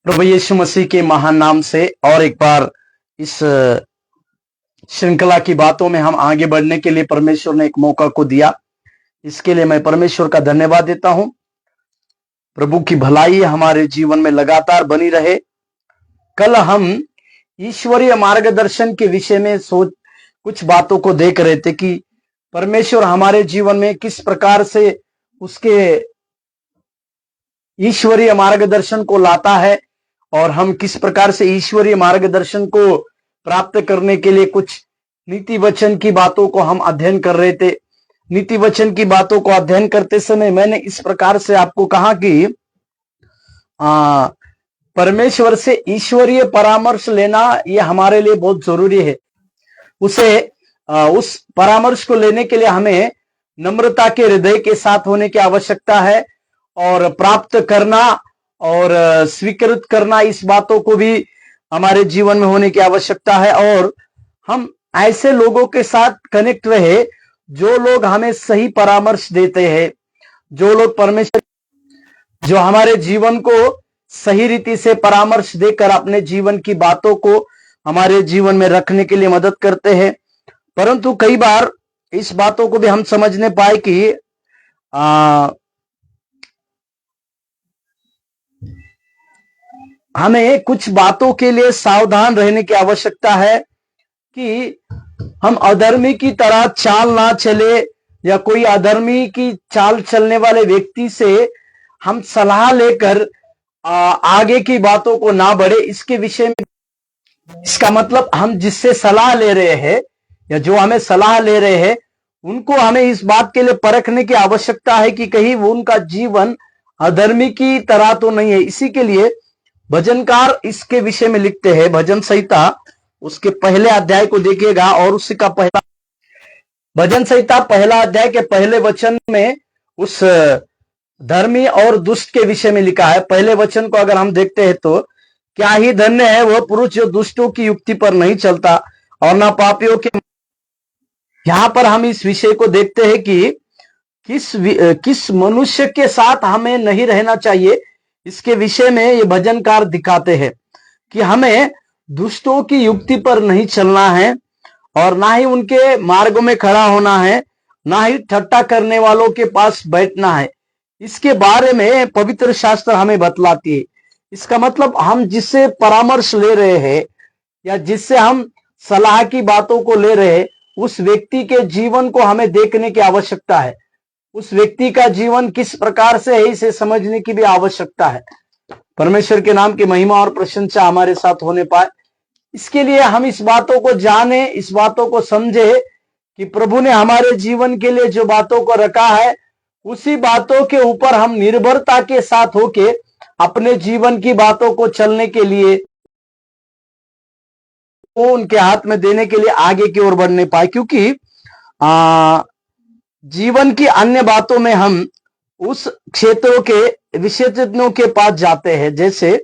प्रभु यीशु मसीह के महान नाम से और एक बार इस श्रृंखला की बातों में हम आगे बढ़ने के लिए परमेश्वर ने एक मौका को दिया। इसके लिए मैं परमेश्वर का धन्यवाद देता हूं। प्रभु की भलाई हमारे जीवन में लगातार बनी रहे। कल हम ईश्वरीय मार्गदर्शन के विषय में कुछ बातों को देख रहे थे कि परमेश्वर हमारे जीवन में किस प्रकार से उसके ईश्वरीय मार्गदर्शन को लाता है और हम किस प्रकार से ईश्वरीय मार्गदर्शन को प्राप्त करने के लिए कुछ नीति वचन की बातों को हम अध्ययन कर रहे थे। नीति वचन की बातों को अध्ययन करते समय मैंने इस प्रकार से आपको कहा कि परमेश्वर से ईश्वरीय परामर्श लेना यह हमारे लिए बहुत जरूरी है। उस परामर्श को लेने के लिए हमें नम्रता के हृदय के साथ होने की आवश्यकता है और प्राप्त करना और स्वीकृत करना, इस बातों को भी हमारे जीवन में होने की आवश्यकता है। और हम ऐसे लोगों के साथ कनेक्ट रहे जो लोग हमें सही परामर्श देते हैं, जो लोग परमेश्वर जो हमारे जीवन को सही रीति से परामर्श देकर अपने जीवन की बातों को हमारे जीवन में रखने के लिए मदद करते हैं। परंतु कई बार इस बातों को भी हम समझने पाए कि हमें कुछ बातों के लिए सावधान रहने की आवश्यकता है कि हम अधर्मी की तरह चाल ना चले या कोई अधर्मी की चाल चलने वाले व्यक्ति से हम सलाह लेकर आगे की बातों को ना बढ़े। इसके विषय में इसका मतलब हम जिससे सलाह ले रहे हैं या जो हमें सलाह ले रहे हैं उनको हमें इस बात के लिए परखने की आवश्यकता है कि कहीं वो उनका जीवन अधर्मी की तरह तो नहीं है। इसी के लिए भजनकार इसके विषय में लिखते हैं। भजन संहिता उसके पहले अध्याय को देखिएगा और उसका पहला भजन संहिता पहला अध्याय के पहले वचन में उस धर्मी और दुष्ट के विषय में लिखा है। पहले वचन को अगर हम देखते हैं तो, क्या ही धन्य है वह पुरुष जो दुष्टों की युक्ति पर नहीं चलता और ना पापियों के। यहां पर हम इस विषय को देखते हैं कि किस मनुष्य के साथ हमें नहीं रहना चाहिए। इसके विषय में ये भजनकार दिखाते हैं कि हमें दुष्टों की युक्ति पर नहीं चलना है और ना ही उनके मार्गों में खड़ा होना है, ना ही ठट्टा करने वालों के पास बैठना है। इसके बारे में पवित्र शास्त्र हमें बतलाती है। इसका मतलब हम जिससे परामर्श ले रहे हैं या जिससे हम सलाह की बातों को ले रहे हैं उस व्यक्ति के जीवन को हमें देखने की आवश्यकता है। उस व्यक्ति का जीवन किस प्रकार से है इसे समझने की भी आवश्यकता है। परमेश्वर के नाम की महिमा और प्रशंसा हमारे साथ होने पाए, इसके लिए हम इस बातों को जाने, इस बातों को समझे कि प्रभु ने हमारे जीवन के लिए जो बातों को रखा है उसी बातों के ऊपर हम निर्भरता के साथ होके अपने जीवन की बातों को चलने के लिए वो उनके हाथ में देने के लिए आगे की ओर बढ़ने पाए। क्योंकि जीवन की अन्य बातों में हम उस क्षेत्रों के विशेषज्ञों के पास जाते हैं, जैसे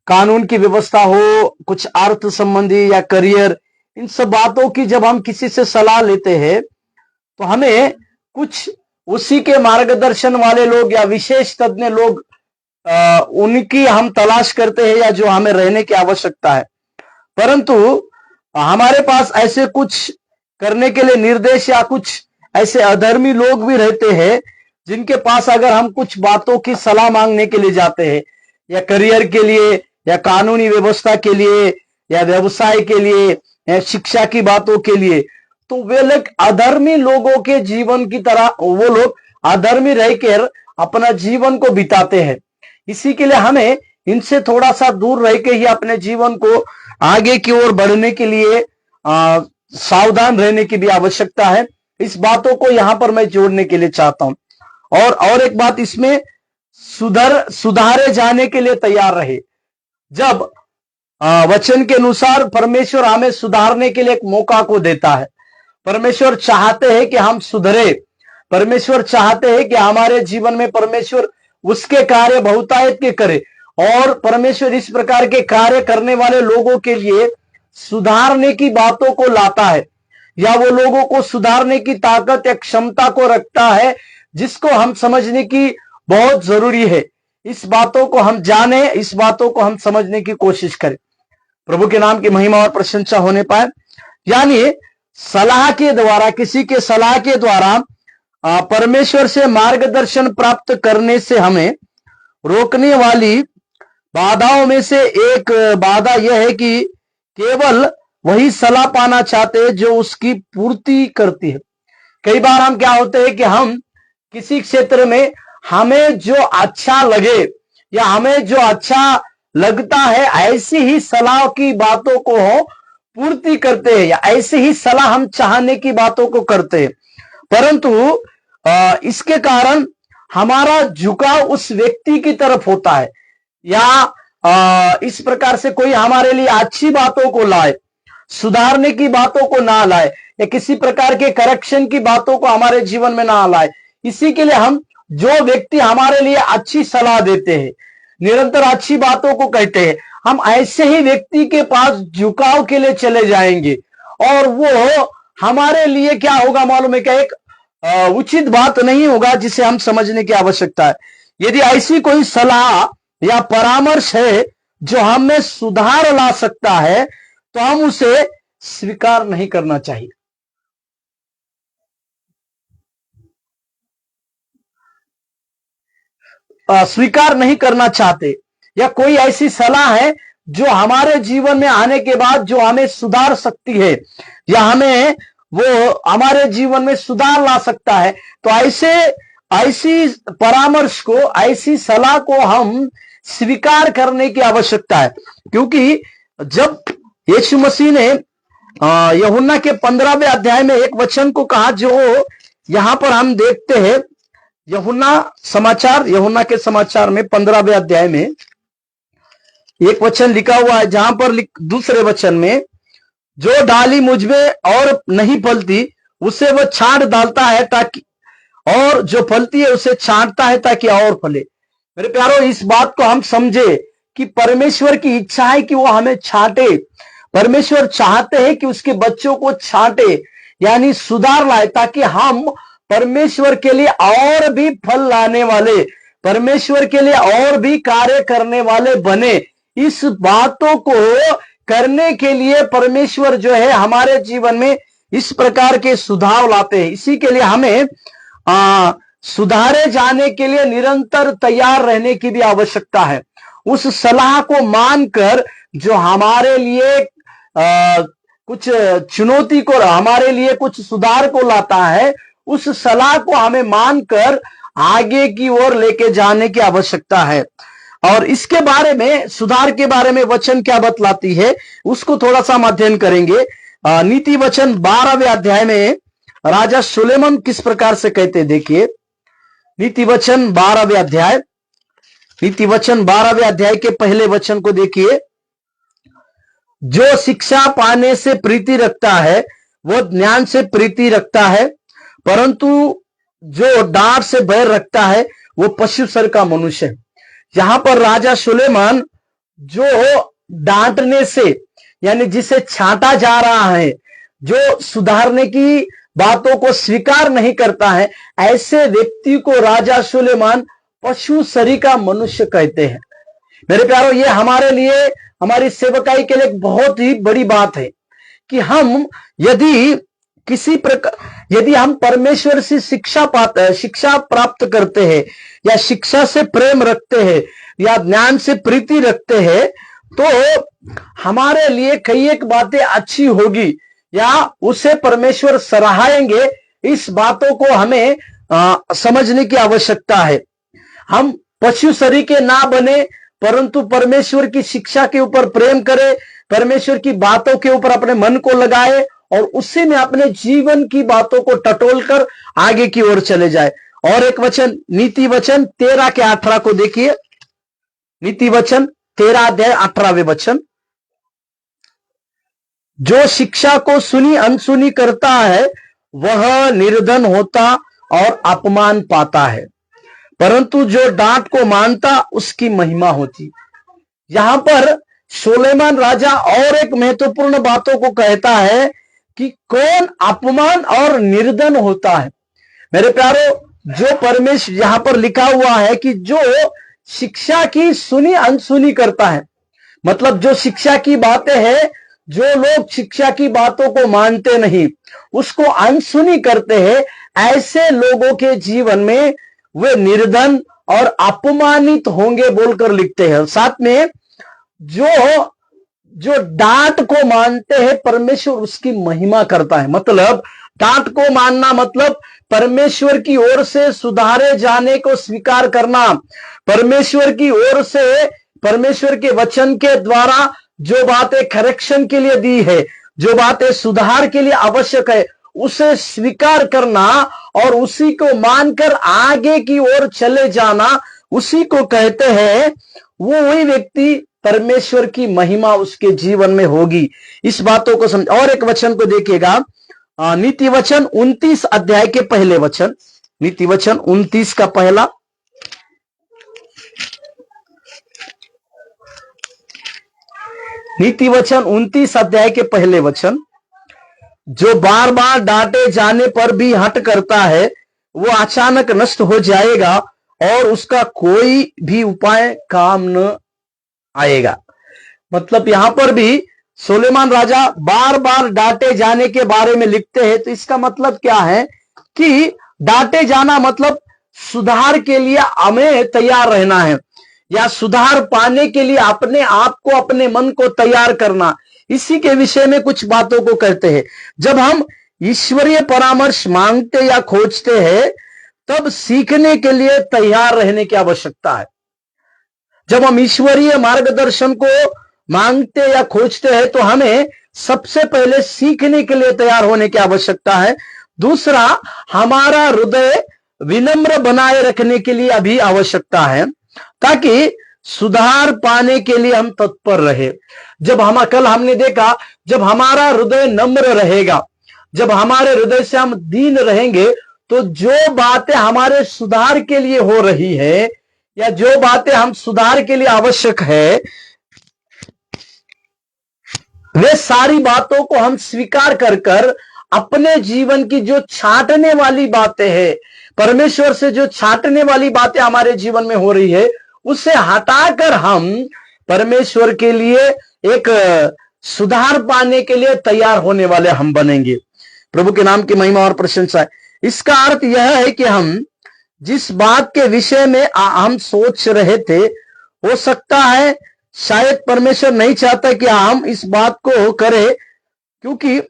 कानून की व्यवस्था हो, कुछ अर्थ संबंधी या करियर, इन सब बातों की जब हम किसी से सलाह लेते हैं तो हमें कुछ उसी के मार्गदर्शन वाले लोग या विशेष तज्ञ लोग उनकी हम तलाश करते हैं या जो हमें रहने की आवश्यकता है। परंतु हमारे पास ऐसे कुछ करने के लिए निर्देश या कुछ ऐसे अधर्मी लोग भी रहते हैं जिनके पास अगर हम कुछ बातों की सलाह मांगने के लिए जाते हैं या करियर के लिए या कानूनी व्यवस्था के लिए या व्यवसाय के लिए या शिक्षा की बातों के लिए, तो वे लोग अधर्मी लोगों के जीवन की तरह वो लोग अधर्मी रहकर अपना जीवन को बिताते हैं। इसी के लिए हमें इनसे थोड़ा सा दूर रह के ही अपने जीवन को आगे की ओर बढ़ने के लिए सावधान रहने की भी आवश्यकता है। इस बातों को यहां पर मैं जोड़ने के लिए चाहता हूं। और एक बात, इसमें सुधारे जाने के लिए तैयार रहे। जब वचन के अनुसार परमेश्वर हमें सुधारने के लिए एक मौका को देता है। परमेश्वर चाहते हैं कि हम सुधरे। परमेश्वर चाहते हैं कि हमारे जीवन में परमेश्वर उसके कार्य बहुतायत के करे और परमेश्वर इस प्रकार के कार्य करने वाले लोगों के लिए सुधारने की बातों को लाता है या वो लोगों को सुधारने की ताकत या क्षमता को रखता है, जिसको हम समझने की बहुत जरूरी है। इस बातों को हम जाने, इस बातों को हम समझने की कोशिश करें। प्रभु के नाम की महिमा और प्रशंसा होने पाए। यानी सलाह के द्वारा, किसी के सलाह के द्वारा परमेश्वर से मार्गदर्शन प्राप्त करने से हमें रोकने वाली बाधाओं में से एक बाधा यह है कि केवल वही सलाह पाना चाहते हैं जो उसकी पूर्ति करती है। कई बार हम क्या होते हैं कि हम किसी क्षेत्र में हमें जो अच्छा लगे या हमें जो अच्छा लगता है ऐसी ही सलाह की बातों को पूर्ति करते हैं, या ऐसे ही सलाह हम चाहने की बातों को करते हैं, परंतु इसके कारण हमारा झुकाव उस व्यक्ति की तरफ होता है, या इस प्रकार से कोई हमारे लिए अच्छी बातों को लाए, सुधारने की बातों को ना लाए, या किसी प्रकार के करेक्शन की बातों को हमारे जीवन में ना लाए। इसी के लिए हम जो व्यक्ति हमारे लिए अच्छी सलाह देते हैं, निरंतर अच्छी बातों को कहते हैं, हम ऐसे ही व्यक्ति के पास झुकाव के लिए चले जाएंगे, और वो हमारे लिए क्या होगा मालूम है क्या? एक उचित बात नहीं होगा, जिसे हम समझने की आवश्यकता है। यदि ऐसी कोई सलाह या परामर्श है जो हमें सुधार ला सकता है, तो हम उसे स्वीकार नहीं करना चाहिए। स्वीकार नहीं करना चाहते, या कोई ऐसी सलाह है जो हमारे जीवन में आने के बाद जो हमें सुधार सकती है, या हमें वो हमारे जीवन में सुधार ला सकता है, तो ऐसी परामर्श को, ऐसी सलाह को हम स्वीकार करने की आवश्यकता है। क्योंकि जब यीशु मसीह ने यूहन्ना के 15वें अध्याय में एक वचन को कहा, जो यहां पर हम देखते हैं, यूहन्ना के समाचार में 15वें अध्याय में एक वचन लिखा हुआ है, जहां पर दूसरे वचन में, जो डाली मुझ में और नहीं फलती उसे वो छांट डालता है ताकि, और जो फलती है उसे छांटता है ताकि और फले। मेरे प्यारो, इस बात को हम समझे कि परमेश्वर की इच्छा है कि वो हमें छांटे। परमेश्वर चाहते हैं कि उसके बच्चों को छांटे, यानी सुधार लाए, ताकि हम परमेश्वर के लिए और भी फल लाने वाले, परमेश्वर के लिए और भी कार्य करने वाले बने। इस बातों को करने के लिए परमेश्वर जो है हमारे जीवन में इस प्रकार के सुधार लाते हैं। इसी के लिए हमें सुधारे जाने के लिए निरंतर तैयार रहने की भी आवश्यकता है। उस सलाह को मानकर जो हमारे लिए कुछ चुनौती को, हमारे लिए कुछ सुधार को लाता है, उस सलाह को हमें मानकर आगे की ओर लेके जाने की आवश्यकता है। और इसके बारे में, सुधार के बारे में वचन क्या बतलाती है, उसको थोड़ा सा हम अध्ययन करेंगे। नीति वचन 12वें अध्याय में राजा सुलेमान किस प्रकार से कहते हैं, देखिए। नीति वचन 12वें अध्याय के पहले वचन को देखिए। जो शिक्षा पाने से प्रीति रखता है वो ज्ञान से प्रीति रखता है, परंतु जो डांट से बैर रखता है वो पशु सर का मनुष्य है। यहां पर राजा सुलेमान जो डांटने से, यानी जिसे छांटा जा रहा है, जो सुधारने की बातों को स्वीकार नहीं करता है, ऐसे व्यक्ति को राजा सुलेमान पशु सरी का मनुष्य कहते हैं। मेरे प्यारों, ये हमारे लिए, हमारी सेवकाई के लिए बहुत ही बड़ी बात है कि हम यदि हम परमेश्वर से शिक्षा प्राप्त करते हैं, या शिक्षा से प्रेम रखते हैं, या ज्ञान से प्रीति रखते हैं, तो हमारे लिए कई एक बातें अच्छी होगी, या उसे परमेश्वर सराहेंगे। इस बातों को हमें समझने की आवश्यकता है। हम पशु सरी के ना बने, परंतु परमेश्वर की शिक्षा के ऊपर प्रेम करें, परमेश्वर की बातों के ऊपर अपने मन को लगाए, और उसी में अपने जीवन की बातों को टटोल कर आगे की ओर चले जाए। और एक वचन, नीति वचन 13 के 18 को देखिए। नीति वचन 13 अध्याय 18वें वचन। जो शिक्षा को सुनी अनसुनी करता है वह निर्धन होता और अपमान पाता है, परंतु जो डांट को मानता उसकी महिमा होती। यहां पर सुलेमान राजा और एक महत्वपूर्ण बातों को कहता है कि कौन अपमान और निर्धन होता है। मेरे प्यारो, जो परमेश्वर, यहां पर लिखा हुआ है कि जो शिक्षा की सुनी अनसुनी करता है। मतलब जो शिक्षा की बातें हैं, जो लोग शिक्षा की बातों को मानते नहीं, उसको अनसुनी करते हैं, ऐसे लोगों के जीवन में वे निर्धन और अपमानित होंगे बोलकर लिखते हैं। साथ में जो जो डांट को मानते हैं, परमेश्वर उसकी महिमा करता है। मतलब डांट को मानना मतलब परमेश्वर की ओर से सुधारे जाने को स्वीकार करना, परमेश्वर की ओर से, परमेश्वर के वचन के द्वारा जो बातें करेक्शन के लिए दी है, जो बातें सुधार के लिए आवश्यक है, उसे स्वीकार करना और उसी को मानकर आगे की ओर चले जाना, उसी को कहते हैं, वो वही व्यक्ति परमेश्वर की महिमा उसके जीवन में होगी। इस बातों को समझ। और एक वचन को देखिएगा, नीति वचन 29 अध्याय के पहले वचन, नीति वचन 29 का पहला, नीति वचन 29 अध्याय के पहले वचन, जो बार बार डांटे जाने पर भी हट करता है, वो अचानक नष्ट हो जाएगा और उसका कोई भी उपाय काम न आएगा। मतलब यहां पर भी सुलेमान राजा बार बार डांटे जाने के बारे में लिखते हैं। तो इसका मतलब क्या है कि डांटे जाना मतलब सुधार के लिए हमें तैयार रहना है, या सुधार पाने के लिए अपने आप को, अपने मन को तैयार करना। इसी के विषय में कुछ बातों को कहते हैं। जब हम ईश्वरीय परामर्श मांगते या खोजते हैं, तब सीखने के लिए तैयार रहने की आवश्यकता है। जब हम ईश्वरीय मार्गदर्शन को मांगते या खोजते हैं, तो हमें सबसे पहले सीखने के लिए तैयार होने की आवश्यकता है। दूसरा, हमारा हृदय विनम्र बनाए रखने के लिए अभी आवश्यकता है, ताकि सुधार पाने के लिए हम तत्पर रहे। जब कल हमने देखा, जब हमारा हृदय नम्र रहेगा, जब हमारे हृदय से हम दीन रहेंगे, तो जो बातें हमारे सुधार के लिए हो रही है, या जो बातें हम सुधार के लिए आवश्यक है, वे सारी बातों को हम स्वीकार कर कर अपने जीवन की जो छांटने वाली बातें हैं, परमेश्वर से जो छांटने वाली बातें हमारे जीवन में हो रही है, उसे हटाकर हम परमेश्वर के लिए एक सुधार पाने के लिए तैयार होने वाले हम बनेंगे। प्रभु के नाम की महिमा और प्रशंसा है। इसका अर्थ यह है कि हम जिस बात के विषय में हम सोच रहे थे, हो सकता है शायद परमेश्वर नहीं चाहता कि हम इस बात को करें, क्योंकि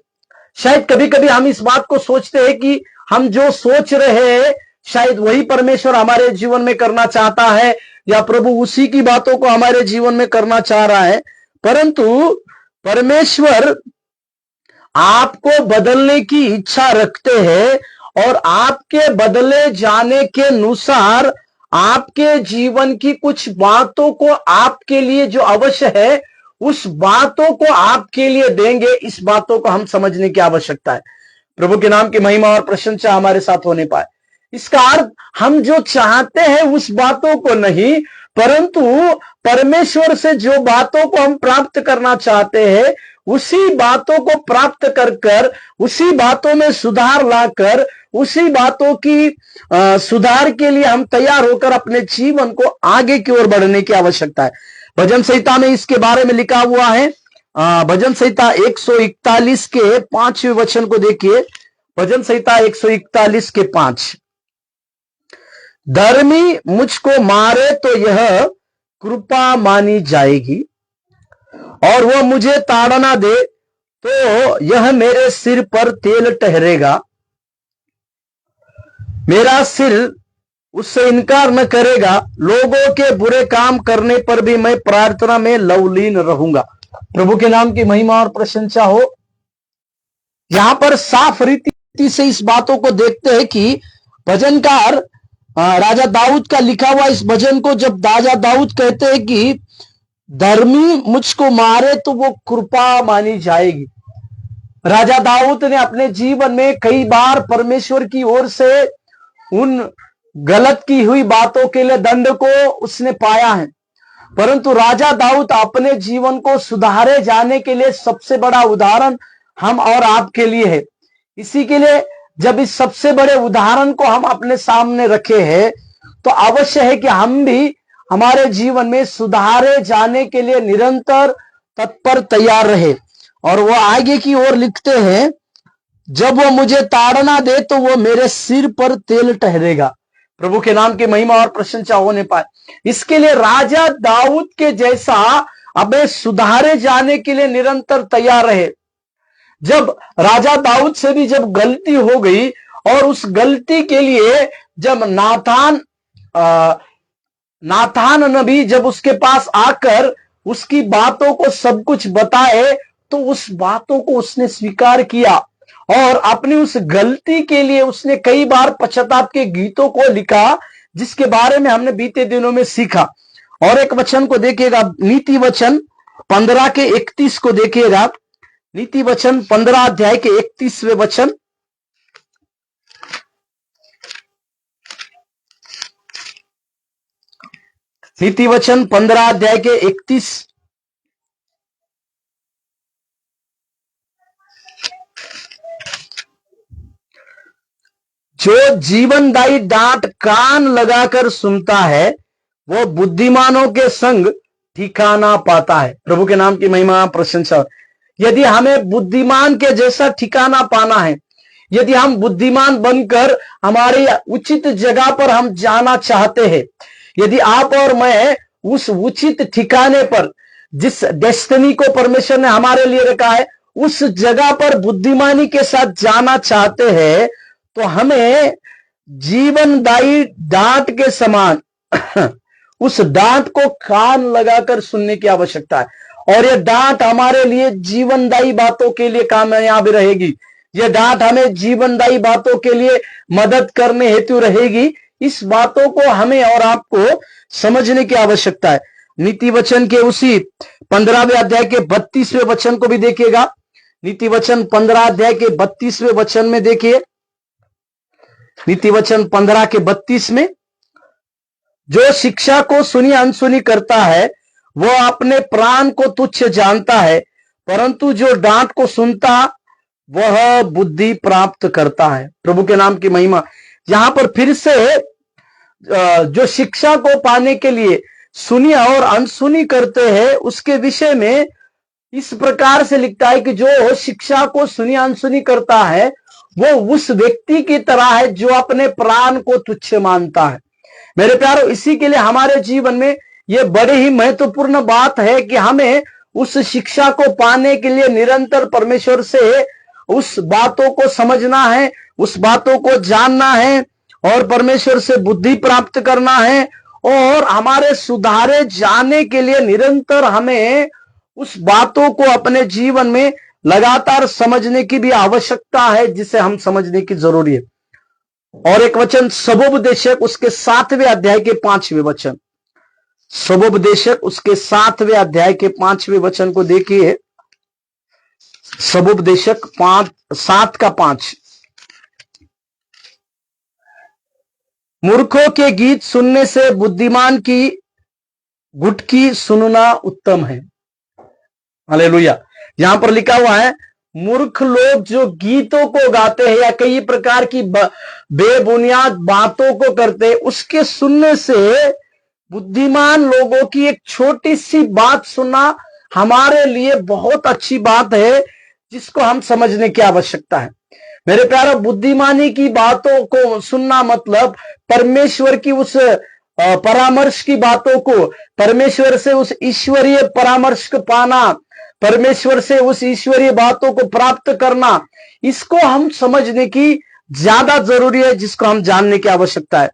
शायद कभी कभी हम इस बात को सोचते हैं कि हम जो सोच रहे हैं शायद वही परमेश्वर हमारे जीवन में करना चाहता है, या प्रभु उसी की बातों को हमारे जीवन में करना चाह रहा है। परंतु परमेश्वर आपको बदलने की इच्छा रखते हैं, और आपके बदले जाने के अनुसार आपके जीवन की कुछ बातों को आपके लिए जो अवश्य है, उस बातों को आपके लिए देंगे। इस बातों को हम समझने की आवश्यकता है। प्रभु के नाम की महिमा और प्रशंसा हमारे साथ होने पाए। इसका अर्थ हम जो चाहते हैं उस बातों को नहीं, परंतु परमेश्वर से जो बातों को हम प्राप्त करना चाहते हैं, उसी बातों को प्राप्त कर कर, उसी बातों में सुधार लाकर, उसी बातों की सुधार के लिए हम तैयार होकर अपने जीवन को आगे की ओर बढ़ने की आवश्यकता है। भजन संहिता में इसके बारे में लिखा हुआ है। भजन संहिता 141 के 5वें वचन को देखिए। भजन संहिता 141 के 5, धर्मी मुझको मारे तो यह कृपा मानी जाएगी, और वह मुझे ताड़ना दे तो यह मेरे सिर पर तेल ठहरेगा। मेरा सिर उससे इनकार न करेगा, लोगों के बुरे काम करने पर भी मैं प्रार्थना में लवलीन रहूंगा। प्रभु के नाम की महिमा और प्रशंसा हो। यहां पर साफ रीति से इस बातों को देखते हैं कि भजनकार राजा दाऊद का लिखा हुआ इस भजन को जब राजा दाऊद कहते हैं कि धर्मी मुझको मारे तो वो कृपा मानी जाएगी। राजा दाऊद ने अपने जीवन में कई बार परमेश्वर की ओर से उन गलत की हुई बातों के लिए दंड को उसने पाया है, परंतु राजा दाऊद अपने जीवन को सुधारे जाने के लिए सबसे बड़ा उदाहरण हम और आपके लिए है। इसी के लिए जब इस सबसे बड़े उदाहरण को हम अपने सामने रखे हैं, तो अवश्य है कि हम भी हमारे जीवन में सुधारे जाने के लिए निरंतर तत्पर तैयार रहे। और वो आगे की ओर लिखते हैं, जब वो मुझे ताड़ना दे तो वो मेरे सिर पर तेल ठहरेगा। प्रभु के नाम की महिमा और प्रशंसा होने पाए। इसके लिए राजा दाऊद के जैसा अबे सुधारे जाने के लिए निरंतर तैयार रहे। जब राजा दाऊद से भी जब गलती हो गई और उस गलती के लिए जब नाथान नबी जब उसके पास आकर उसकी बातों को सब कुछ बताए, तो उस बातों को उसने स्वीकार किया और अपनी उस गलती के लिए उसने कई बार पश्चाताप के गीतों को लिखा, जिसके बारे में हमने बीते दिनों में सीखा। और एक वचन को देखिएगा, नीति वचन 15 के 31 को देखिएगा। नीति वचन 15 अध्याय के 31वें वचन। नीति वचन 15 अध्याय के 31। जो जीवनदायी डांट कान लगाकर सुनता है वो बुद्धिमानों के संग ठिकाना पाता है। प्रभु के नाम की महिमा प्रशंसा। यदि हमें बुद्धिमान के जैसा ठिकाना पाना है, यदि हम बुद्धिमान बनकर हमारी उचित जगह पर हम जाना चाहते हैं, यदि आप और मैं उस उचित ठिकाने पर, जिस डेस्टिनी को परमेश्वर ने हमारे लिए रखा है, उस जगह पर बुद्धिमानी के साथ जाना चाहते हैं, तो हमें जीवनदायी डांट के समान उस डांट को कान लगाकर सुनने की आवश्यकता है। और यह डांट हमारे लिए जीवनदायी बातों के लिए कामयाब रहेगी। यह डांट हमें जीवनदायी बातों के लिए मदद करने हेतु रहेगी। इस बातों को हमें और आपको समझने की आवश्यकता है। नीति वचन के उसी 15वें अध्याय के 32वें वचन को भी देखिएगा। नीति वचन 15 अध्याय के 32वें वचन में देखिए, नीति वचन 15 के 32 में, जो शिक्षा को सुनी अनसुनी करता है वो अपने प्राण को तुच्छ जानता है, परंतु जो डांट को सुनता वह बुद्धि प्राप्त करता है। प्रभु के नाम की महिमा। यहां पर फिर से जो शिक्षा को पाने के लिए सुनी और अनसुनी करते हैं, उसके विषय में इस प्रकार से लिखता है कि जो शिक्षा को सुनी अनसुनी करता है वो उस व्यक्ति की तरह है जो अपने प्राण को तुच्छ मानता है। मेरे प्यारों, इसी के लिए हमारे जीवन में यह बड़ी ही महत्वपूर्ण बात है कि हमें उस शिक्षा को पाने के लिए निरंतर परमेश्वर से उस बातों को समझना है, उस बातों को जानना है और परमेश्वर से बुद्धि प्राप्त करना है। और हमारे सुधारे जाने के लिए निरंतर हमें उस बातों को अपने जीवन में लगातार समझने की भी आवश्यकता है, जिसे हम समझने की जरूरी है। और एक वचन सबोपदेशक उसके 7वें अध्याय के 5वें वचन, सबोपदेशक उसके 7वें अध्याय के 5वें वचन को देखिए। सबोपदेशक 7 का 5। मूर्खों के गीत सुनने से बुद्धिमान की गुटकी सुनना उत्तम है। हालेलुया। यहां पर लिखा हुआ है, मूर्ख लोग जो गीतों को गाते हैं या कई प्रकार की बेबुनियाद बातों को करते हैं, उसके सुनने से बुद्धिमान लोगों की एक छोटी सी बात सुनना हमारे लिए बहुत अच्छी बात है, जिसको हम समझने की आवश्यकता है। मेरे प्यारे, बुद्धिमानी की बातों को सुनना मतलब परमेश्वर की उस परामर्श की बातों को, परमेश्वर से उस ईश्वरीय परामर्श को पाना, परमेश्वर से उस ईश्वरीय बातों को प्राप्त करना, इसको हम समझने की ज्यादा जरूरी है, जिसको हम जानने की आवश्यकता है।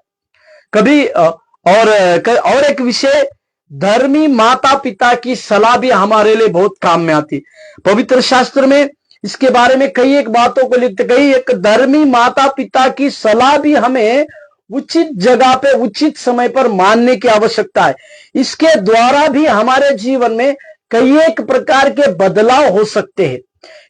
कभी और एक विषय, धर्मी माता पिता की सलाह भी हमारे लिए बहुत काम में आती। पवित्र शास्त्र में इसके बारे में कई एक बातों को लिखते, कई एक धर्मी माता पिता की सलाह भी हमें उचित जगह पे उचित समय पर मानने की आवश्यकता है। इसके द्वारा भी हमारे जीवन में कई एक प्रकार के बदलाव हो सकते हैं।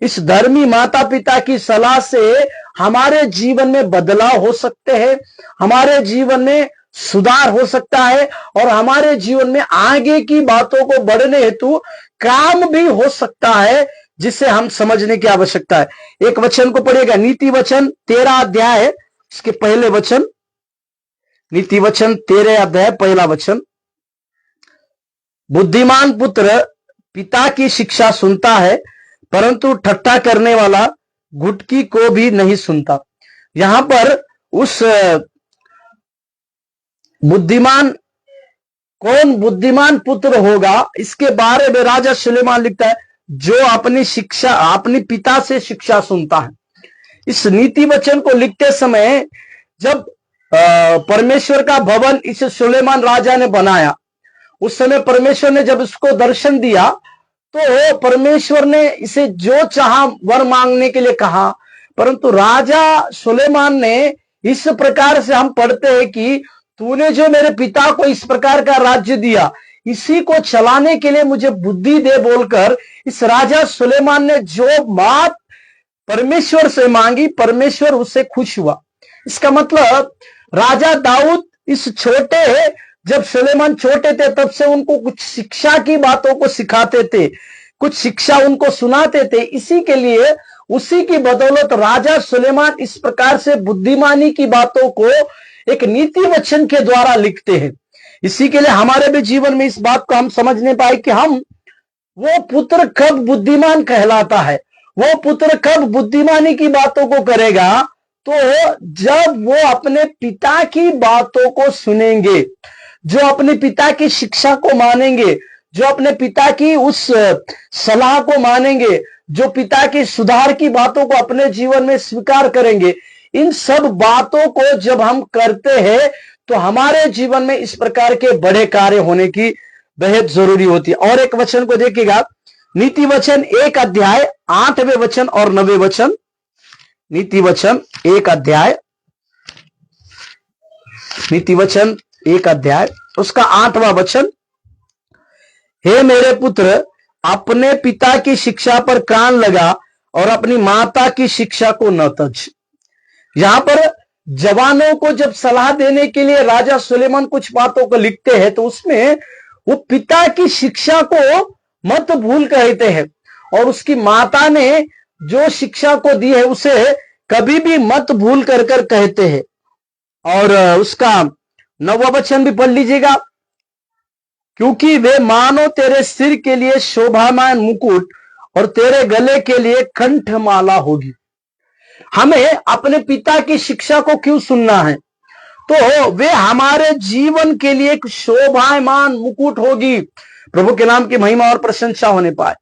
इस धर्मी माता पिता की सलाह से हमारे जीवन में बदलाव हो सकते हैं, हमारे जीवन में सुधार हो सकता है और हमारे जीवन में आगे की बातों को बढ़ने हेतु काम भी हो सकता है, जिसे हम समझने की आवश्यकता है। एक वचन को पढ़िएगा, नीति वचन 13 अध्याय, इसके पहले वचन, नीति वचन 13 अध्याय पहला वचन। बुद्धिमान पुत्र पिता की शिक्षा सुनता है, परंतु ठट्ठा करने वाला घुटकी को भी नहीं सुनता। यहां पर उस बुद्धिमान कौन बुद्धिमान पुत्र होगा इसके बारे में राजा सुलेमान लिखता है, जो अपनी शिक्षा अपने पिता से शिक्षा सुनता है। इस नीति वचन को लिखते समय जब परमेश्वर का भवन इस सुलेमान राजा ने बनाया, उस समय परमेश्वर ने जब इसको दर्शन दिया तो परमेश्वर ने इसे जो चाहा वर मांगने के लिए कहा, परंतु राजा सुलेमान ने इस प्रकार से हम पढ़ते हैं कि तूने जो मेरे पिता को इस प्रकार का राज्य दिया, इसी को चलाने के लिए मुझे बुद्धि दे बोलकर इस राजा सुलेमान ने जो बात परमेश्वर से मांगी, परमेश्वर उससे खुश हुआ। इसका मतलब राजा दाऊद इस जब सुलेमान छोटे थे तब से उनको कुछ शिक्षा की बातों को सिखाते थे, कुछ शिक्षा उनको सुनाते थे। इसी के लिए उसी की बदौलत राजा सुलेमान इस प्रकार से बुद्धिमानी की बातों को एक नीति वचन के द्वारा लिखते हैं। इसी के लिए हमारे भी जीवन में इस बात को हम समझने पाए कि हम वो पुत्र कब बुद्धिमान कहलाता है, वो पुत्र कब बुद्धिमानी की बातों को करेगा, तो जब वो अपने पिता की बातों को सुनेंगे, जो अपने पिता की शिक्षा को मानेंगे, जो अपने पिता की उस सलाह को मानेंगे, जो पिता की सुधार की बातों को अपने जीवन में स्वीकार करेंगे। इन सब बातों को जब हम करते हैं तो हमारे जीवन में इस प्रकार के बड़े कार्य होने की बेहद जरूरी होती है। और एक वचन को देखिएगा, नीति वचन 1 अध्याय 8वें वचन और 9वें वचन। नीति वचन 1 अध्याय, नीति वचन 1 अध्याय उसका 8वां वचन, हे मेरे पुत्र, अपने पिता की शिक्षा पर कान लगा और अपनी माता की शिक्षा को न तज। यहां पर जवानों को जब सलाह देने के लिए राजा सुलेमान कुछ बातों को लिखते हैं तो उसमें वो पिता की शिक्षा को मत भूल कहते हैं, और उसकी माता ने जो शिक्षा को दी है उसे कभी भी मत भूल कर कहते हैं। और उसका 9वां वचन भी पढ़ लीजिएगा, क्योंकि वे मानो तेरे सिर के लिए शोभामान मुकुट और तेरे गले के लिए कंठमाला होगी। हमें अपने पिता की शिक्षा को क्यों सुनना है? तो वे हमारे जीवन के लिए एक शोभामान मुकुट होगी। प्रभु के नाम की महिमा और प्रशंसा होने पाए।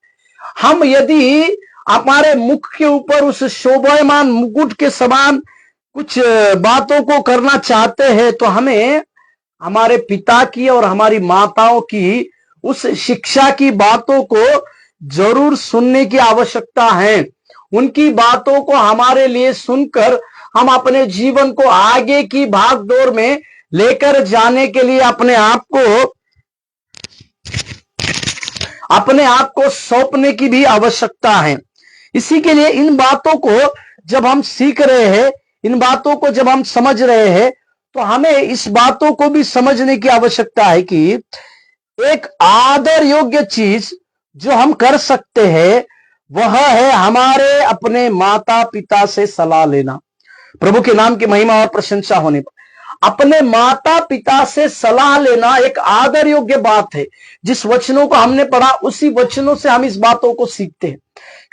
हम यदि हमारे मुख के ऊपर उस शोभामान मुकुट के समान कुछ बातों को करना चाहते हैं तो हमें हमारे पिता की और हमारी माताओं की उस शिक्षा की बातों को जरूर सुनने की आवश्यकता है। उनकी बातों को हमारे लिए सुनकर हम अपने जीवन को आगे की भागदौड़ में लेकर जाने के लिए अपने आप को सौंपने की भी आवश्यकता है। इसी के लिए इन बातों को जब हम सीख रहे हैं, इन बातों को जब हम समझ रहे हैं, तो हमें इस बातों को भी समझने की आवश्यकता है कि एक आदर योग्य चीज जो हम कर सकते हैं वह है हमारे अपने माता पिता से सलाह लेना। प्रभु के नाम की महिमा और प्रशंसा होने पर अपने माता पिता से सलाह लेना एक आदर योग्य बात है। जिस वचनों को हमने पढ़ा उसी वचनों से हम इस बातों को सीखते हैं।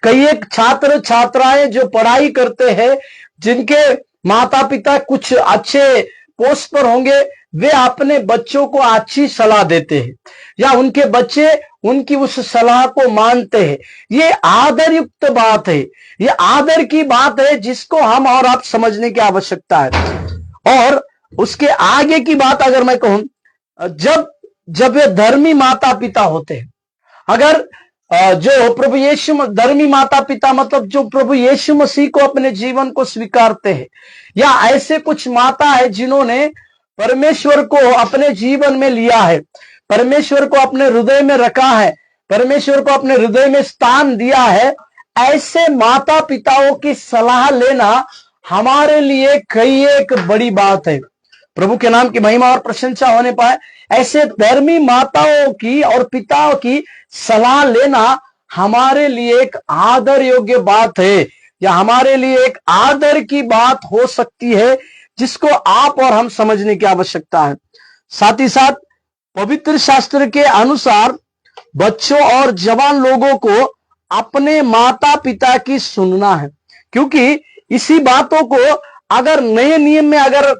कई एक छात्र छात्राएं जो पढ़ाई करते हैं, जिनके माता पिता कुछ अच्छे पोस्ट पर होंगे, वे अपने बच्चों को अच्छी सलाह देते हैं या उनके बच्चे उनकी उस सलाह को मानते हैं। ये आदर युक्त बात है, ये आदर की बात है जिसको हम और आप समझने की आवश्यकता है। और उसके आगे की बात अगर मैं कहूं, जब वे धर्मी माता पिता होते हैं, अगर जो प्रभु यीशु धर्मी माता पिता मतलब जो प्रभु यीशु मसीह को अपने जीवन को स्वीकारते हैं, या ऐसे कुछ माता है जिन्होंने परमेश्वर को अपने जीवन में लिया है, परमेश्वर को अपने हृदय में रखा है, परमेश्वर को अपने हृदय में स्थान दिया है, ऐसे माता पिताओं की सलाह लेना हमारे लिए कई एक बड़ी बात है। प्रभु के नाम की महिमा और प्रशंसा होने पाए। ऐसे धर्मी माताओं की और पिताओं की सलाह लेना हमारे लिए एक आदर योग्य बात है, या हमारे लिए एक आदर की बात हो सकती है जिसको आप और हम समझने की आवश्यकता है। साथ ही साथ पवित्र शास्त्र के अनुसार बच्चों और जवान लोगों को अपने माता पिता की सुनना है, क्योंकि इसी बातों को अगर नए नियम में अगर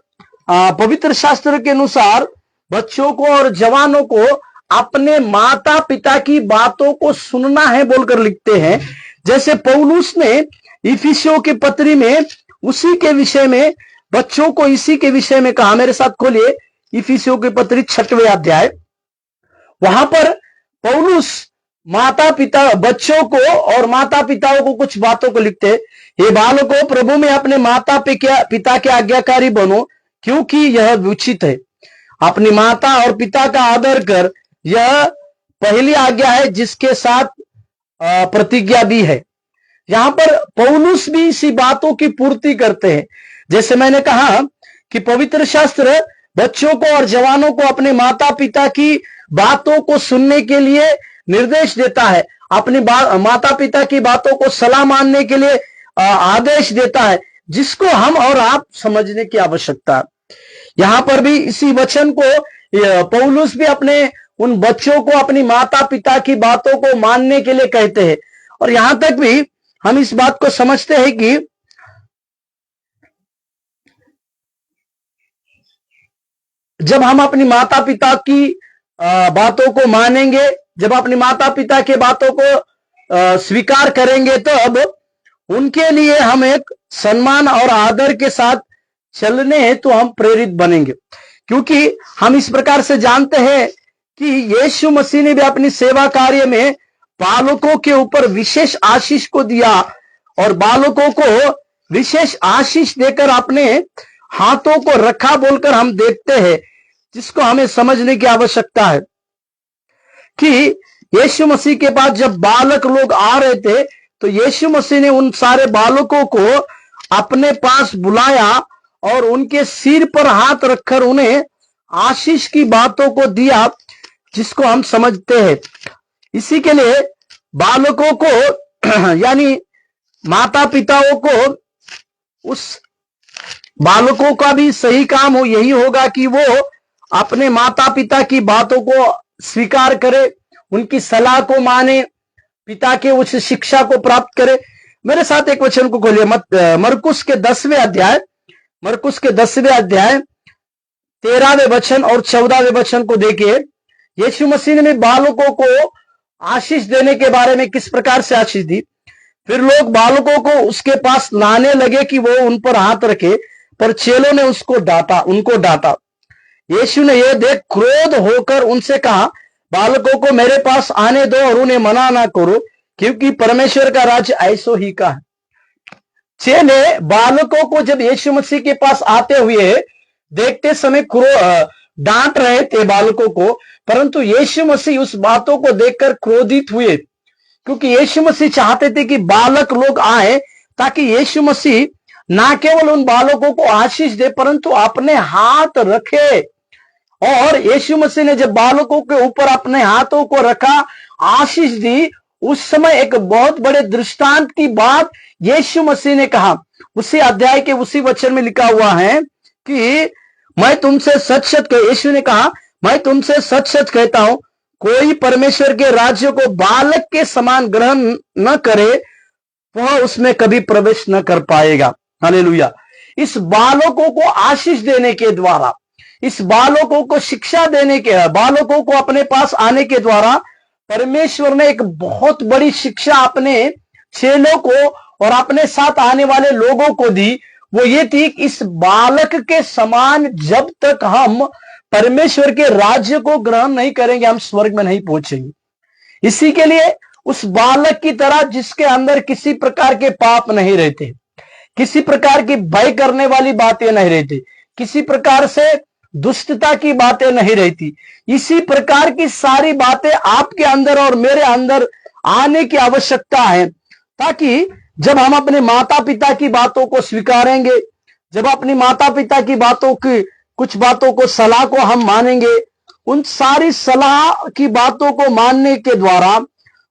पवित्र शास्त्र के अनुसार बच्चों को और जवानों को अपने माता पिता की बातों को सुनना है बोलकर लिखते हैं। जैसे पौलुस ने इफिसियों के पत्री में उसी के विषय में, बच्चों को इसी के विषय में कहा। मेरे साथ खोलिए इफिसियों के पत्री 6वें अध्याय। वहां पर पौलुस माता पिता, बच्चों को और माता पिताओं को कुछ बातों को लिखते हैं। हे बालकों, प्रभु में अपने माता पिता के आज्ञाकारी बनो, क्योंकि यह उचित है। अपनी माता और पिता का आदर कर, यह पहली आज्ञा है जिसके साथ प्रतिज्ञा भी है। यहां पर पौलुस भी इसी बातों की पूर्ति करते हैं। जैसे मैंने कहा कि पवित्र शास्त्र बच्चों को और जवानों को अपने माता पिता की बातों को सुनने के लिए निर्देश देता है, अपनी माता पिता की बातों को सलाह मानने के लिए आदेश देता है, जिसको हम और आप समझने की आवश्यकता है। यहां पर भी इसी वचन को पौलुस भी अपने उन बच्चों को अपनी माता पिता की बातों को मानने के लिए कहते हैं। और यहां तक भी हम इस बात को समझते हैं कि जब हम अपनी माता पिता की बातों को मानेंगे, जब अपनी माता पिता के बातों को स्वीकार करेंगे, तो अब उनके लिए हम एक सम्मान और आदर के साथ चलने हेतु हम प्रेरित बनेंगे। क्योंकि हम इस प्रकार से जानते हैं कि यीशु मसीह ने भी अपनी सेवा कार्य में बालकों के ऊपर विशेष आशीष को दिया, और बालकों को विशेष आशीष देकर अपने हाथों को रखा बोलकर हम देखते हैं, जिसको हमें समझने की आवश्यकता है कि यीशु मसीह के पास जब बालक लोग आ रहे थे, तो यीशु मसीह ने उन सारे बालकों को अपने पास बुलाया और उनके सिर पर हाथ रखकर उन्हें आशीष की बातों को दिया, जिसको हम समझते हैं। इसी के लिए बालकों को यानी माता पिताओं को, उस बालकों का भी सही काम यही होगा कि वो अपने माता पिता की बातों को स्वीकार करे, उनकी सलाह को माने, पिता के उस शिक्षा को प्राप्त करे। मेरे साथ एक वचन को खोलिए, मरकुस के 10वें अध्याय, मरकुस के 10वें अध्याय 13वें वचन और 14वें वचन को देखिए। यीशु मसीह ने बालकों को आशीष देने के बारे में किस प्रकार से आशीष दी। फिर लोग बालकों को उसके पास लाने लगे कि वो उन पर हाथ रखे, पर चेलों ने उनको डांटा। यीशु ने यह देख क्रोध होकर उनसे कहा, बालकों को मेरे पास आने दो और उन्हें मना ना करो, क्योंकि परमेश्वर का राज्य ऐसो ही का है। चेले बालकों को जब यीशु मसीह के पास आते हुए देखते समय डांट रहे थे बालकों को, परंतु यीशु मसीह उस बातों को देखकर क्रोधित हुए, क्योंकि यीशु मसीह चाहते थे कि बालक लोग आए, ताकि यीशु मसीह ना केवल उन बालकों को आशीष दे, परंतु अपने हाथ रखे। और यीशु मसीह ने जब बालकों के ऊपर अपने हाथों को रखा, आशीष दी, उस समय एक बहुत बड़े दृष्टांत की बात यीशु मसीह ने कहा। उसी अध्याय के उसी वचन में लिखा हुआ है कि मैं तुमसे सच सच यीशु ने कहा, मैं तुमसे सच सच कहता हूं, कोई परमेश्वर के राज्य को बालक के समान ग्रहण न करे, वह उसमें कभी प्रवेश न कर पाएगा। हालेलुया। इस बालकों को आशीष देने के द्वारा, इस बालकों को शिक्षा देने के, बालकों को अपने पास आने के द्वारा परमेश्वर ने एक बहुत बड़ी शिक्षा अपने चेलों को और अपने साथ आने वाले लोगों को दी। वो ये थी कि इस बालक के समान जब तक हम परमेश्वर के राज्य को ग्रहण नहीं करेंगे, हम स्वर्ग में नहीं पहुंचेंगे। इसी के लिए उस बालक की तरह जिसके अंदर किसी प्रकार के पाप नहीं रहते, किसी प्रकार की भय करने वाली बातें नहीं रहती, किसी प्रकार से दुष्टता की बातें नहीं रहती, इसी प्रकार की सारी बातें आपके अंदर और मेरे अंदर आने की आवश्यकता है, ताकि जब हम अपने माता पिता की बातों को स्वीकारेंगे, जब अपनी माता पिता की बातों की कुछ बातों को, सलाह को हम मानेंगे, उन सारी सलाह की बातों को मानने के द्वारा,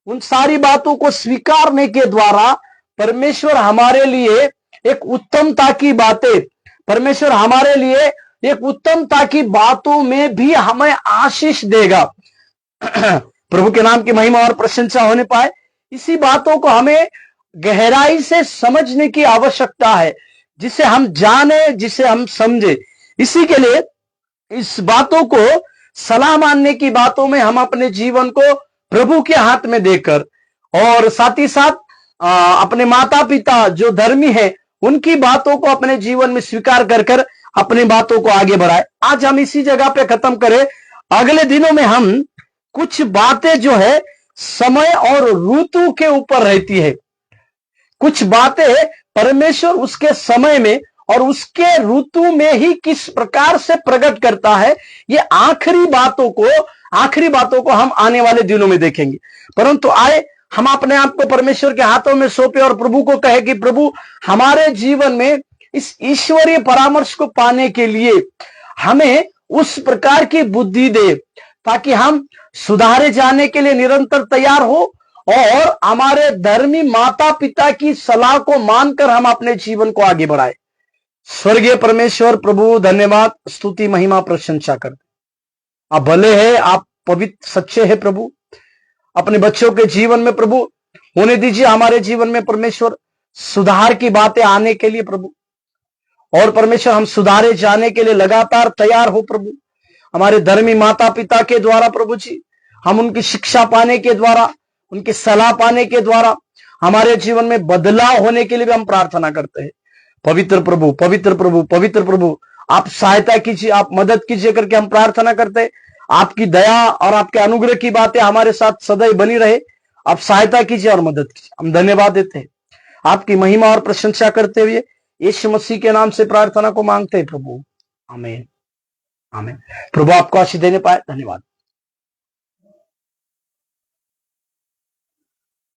उन सारी बातों को स्वीकारने के द्वारा परमेश्वर हमारे लिए एक उत्तमता की बातें, परमेश्वर हमारे लिए एक उत्तमता की बातों में भी हमें आशीष देगा। प्रभु के नाम की महिमा और प्रशंसा होने पाए। इसी बातों को हमें गहराई से समझने की आवश्यकता है, जिसे हम जाने, जिसे हम समझे। इसी के लिए इस बातों को सलाह मानने की बातों में हम अपने जीवन को प्रभु के हाथ में देकर, और साथ ही साथ अपने माता पिता जो धर्मी है उनकी बातों को अपने जीवन में स्वीकार कर कर अपनी बातों को आगे बढ़ाए। आज हम इसी जगह पे खत्म करें। अगले दिनों में हम कुछ बातें जो है समय और ऋतु के ऊपर रहती है। कुछ बातें परमेश्वर उसके समय में और उसके ऋतु में ही किस प्रकार से प्रकट करता है, ये आखिरी बातों को हम आने वाले दिनों में देखेंगे। परंतु आए हम अपने आप को परमेश्वर के हाथों में सौंपे और प्रभु को कहे कि प्रभु हमारे जीवन में इस ईश्वरीय परामर्श को पाने के लिए हमें उस प्रकार की बुद्धि दे, ताकि हम सुधारे जाने के लिए निरंतर तैयार हो और हमारे धर्मी माता पिता की सलाह को मानकर हम अपने जीवन को आगे बढ़ाए। स्वर्गीय परमेश्वर प्रभु धन्यवाद, स्तुति, महिमा, प्रशंसा करते। आप भले हैं, आप पवित्र सच्चे हैं प्रभु। अपने बच्चों के जीवन में प्रभु होने दीजिए, हमारे जीवन में परमेश्वर सुधार की बातें आने के लिए प्रभु, और परमेश्वर हम सुधारे जाने के लिए लगातार तैयार हो प्रभु। हमारे धर्मी माता पिता के द्वारा प्रभु जी, हम उनकी शिक्षा पाने के द्वारा, उनकी सलाह पाने के द्वारा हमारे जीवन में बदलाव होने के लिए भी हम प्रार्थना करते हैं। पवित्र प्रभु, पवित्र प्रभु, पवित्र प्रभु, आप सहायता कीजिए, आप मदद कीजिए करके हम प्रार्थना करते हैं। आपकी दया और आपके अनुग्रह की बातें हमारे साथ सदैव बनी रहे। आप सहायता कीजिए और मदद कीजिए। हम धन्यवाद देते हैं, आपकी महिमा और प्रशंसा करते हुए यीशु मसीह के नाम से प्रार्थना को मांगते हैं प्रभु, आमीन, आमीन। प्रभु आपको आशीष देने पाए। धन्यवाद।